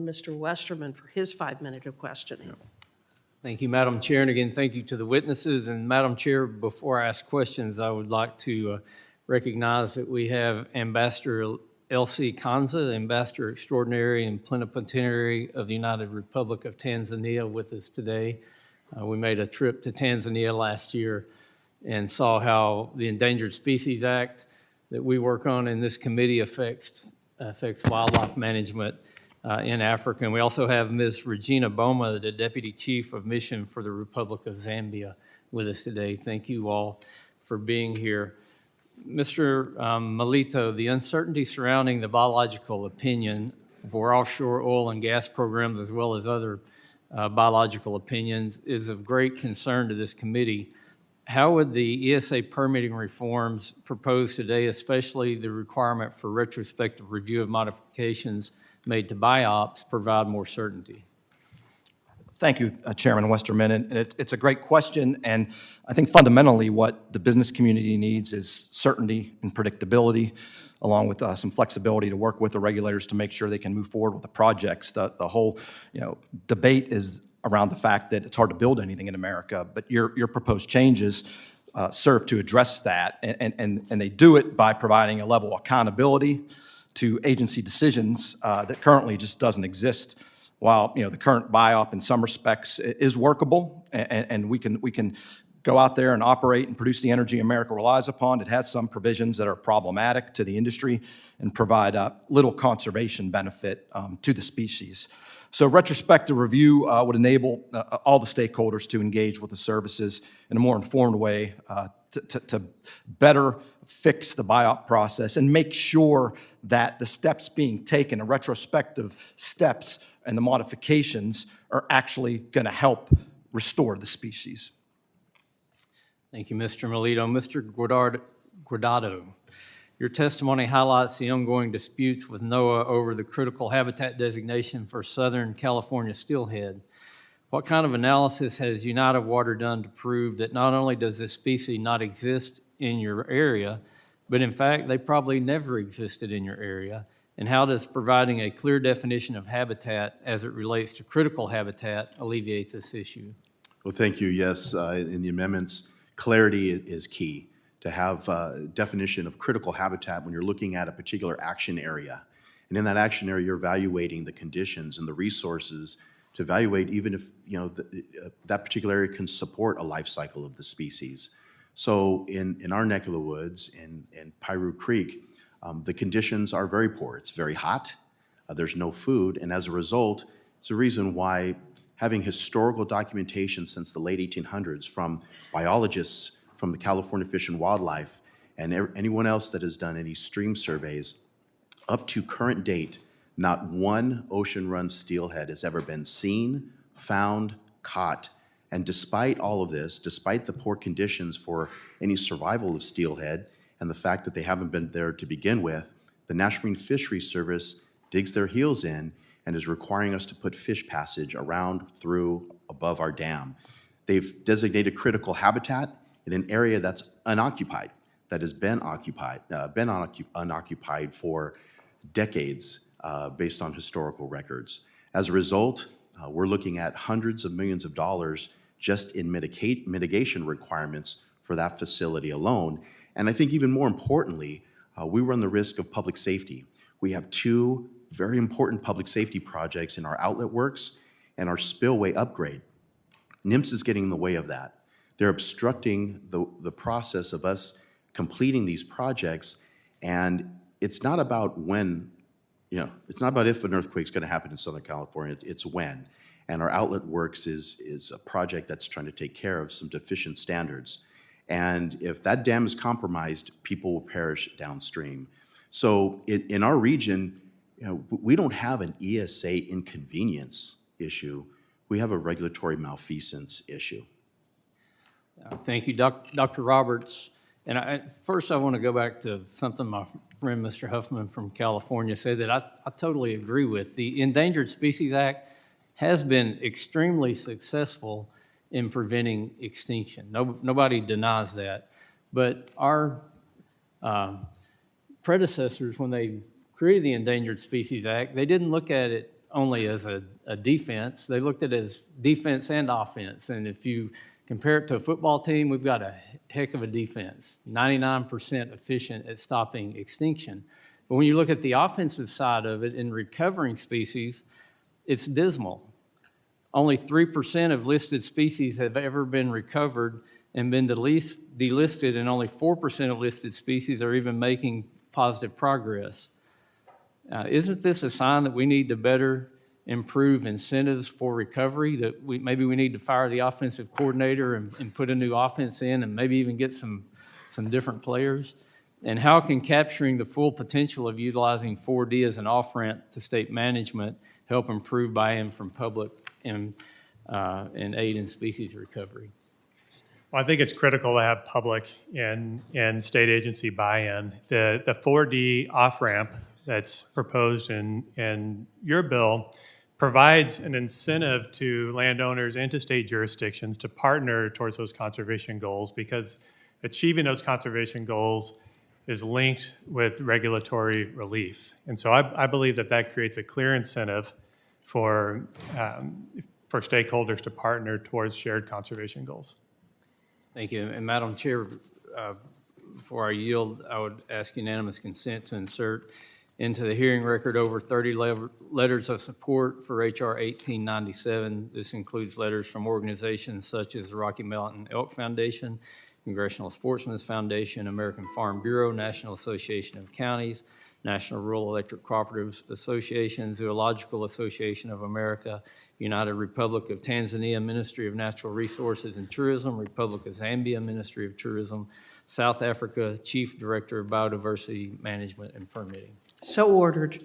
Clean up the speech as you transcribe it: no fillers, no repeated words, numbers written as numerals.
Mr. Westerman for his 5 minute of questioning. Thank you, Madam Chair, and again, thank you to the witnesses. And Madam Chair, before I ask questions, I would like to recognize that we have Ambassador Elsie Kanza, Ambassador Extraordinary and Plenipotentiary of the United Republic of Tanzania, with us today. We made a trip to Tanzania last year and saw how the Endangered Species Act that we work on in this committee affects wildlife management in Africa. And we also have Ms. Regina Boma, the Deputy Chief of Mission for the Republic of Zambia, with us today. Thank you all for being here. Mr. Melito, the uncertainty surrounding the biological opinion for offshore oil and gas programs, as well as other biological opinions, is of great concern to this committee. How would the ESA permitting reforms proposed today, especially the requirement for retrospective review of modifications made to BIOPS, provide more certainty? Thank you, Chairman Westerman. And it's a great question, and I think fundamentally what the business community needs is certainty and predictability, along with some flexibility to work with the regulators to make sure they can move forward with the projects. The whole debate is around the fact that it's hard to build anything in America, but your proposed changes serve to address that, and they do it by providing a level of accountability to agency decisions that currently just doesn't exist. While the current BIOP in some respects is workable, and we can go out there and operate and produce the energy America relies upon, it has some provisions that are problematic to the industry and provide little conservation benefit to the species. So retrospective review would enable all the stakeholders to engage with the services in a more informed way to better fix the BIOP process and make sure that the steps being taken, the retrospective steps and the modifications, are actually going to help restore the species. Thank you, Mr. Melito. Mr. Guardado, your testimony highlights the ongoing disputes with NOAA over the critical habitat designation for Southern California steelhead. What kind of analysis has United Water done to prove that not only does this species not exist in your area, but in fact, they probably never existed in your area? And how does providing a clear definition of habitat as it relates to critical habitat alleviate this issue? Well, thank you. Yes, in the amendments, clarity is key. To have a definition of critical habitat when you're looking at a particular action area. And in that action area, you're evaluating the conditions and the resources to evaluate even if that particular area can support a life cycle of the species. So in our neck of the woods, in Piru Creek, the conditions are very poor. It's very hot, there's no food, and as a result, it's a reason why having historical documentation since the late 1800s from biologists from the California Fish and Wildlife and anyone else that has done any stream surveys, up to current date, not one ocean-run steelhead has ever been seen, found, caught. And despite all of this, despite the poor conditions for any survival of steelhead and the fact that they haven't been there to begin with, the National Marine Fisheries Service digs their heels in and is requiring us to put fish passage around, through, above our dam. They've designated critical habitat in an area that's unoccupied, that has been unoccupied for decades based on historical records. As a result, we're looking at hundreds of millions of dollars just in mitigation requirements for that facility alone. And I think even more importantly, we run the risk of public safety. We have two very important public safety projects in our outlet works and our spillway upgrade. NIMS is getting in the way of that. They're obstructing the process of us completing these projects, and it's not about when, it's not about if an earthquake's going to happen in Southern California, it's when. And our outlet works is a project that's trying to take care of some deficient standards. And if that dam is compromised, people will perish downstream. So in our region, we don't have an ESA inconvenience issue. We have a regulatory malfeasance issue. Thank you, Dr. Roberts. And first I want to go back to something my friend Mr. Huffman from California said that I totally agree with. The Endangered Species Act has been extremely successful in preventing extinction. Nobody denies that. But our predecessors, when they created the Endangered Species Act, they didn't look at it only as a defense. They looked at it as defense and offense. And if you compare it to a football team, we've got a heck of a defense, 99% efficient at stopping extinction. But when you look at the offensive side of it, in recovering species, it's dismal. Only 3% of listed species have ever been recovered and been delisted, and only 4% of listed species are even making positive progress. Isn't this a sign that we need to better improve incentives for recovery, that maybe we need to fire the offensive coordinator and put a new offense in and maybe even get some different players? And how can capturing the full potential of utilizing 4D as an off-ramp to state management help improve buy-in from public and aid in species recovery? Well, I think it's critical to have public and state agency buy-in. The 4D off-ramp that's proposed in your bill provides an incentive to landowners and to state jurisdictions to partner towards those conservation goals, because achieving those conservation goals is linked with regulatory relief. And so I believe that creates a clear incentive for stakeholders to partner towards shared conservation goals. Thank you. And Madam Chair, before I yield, I would ask unanimous consent to insert into the hearing record over 30 letters of support for H.R. 1897. This includes letters from organizations such as the Rocky Mountain Elk Foundation, Congressional Sportsmen's Foundation, American Farm Bureau, National Association of Counties, National Rural Electric Cooperatives Association, Zoological Association of America, United Republic of Tanzania Ministry of Natural Resources and Tourism, Republic of Zambia Ministry of Tourism, South Africa Chief Director of Biodiversity Management and Permitting. So ordered.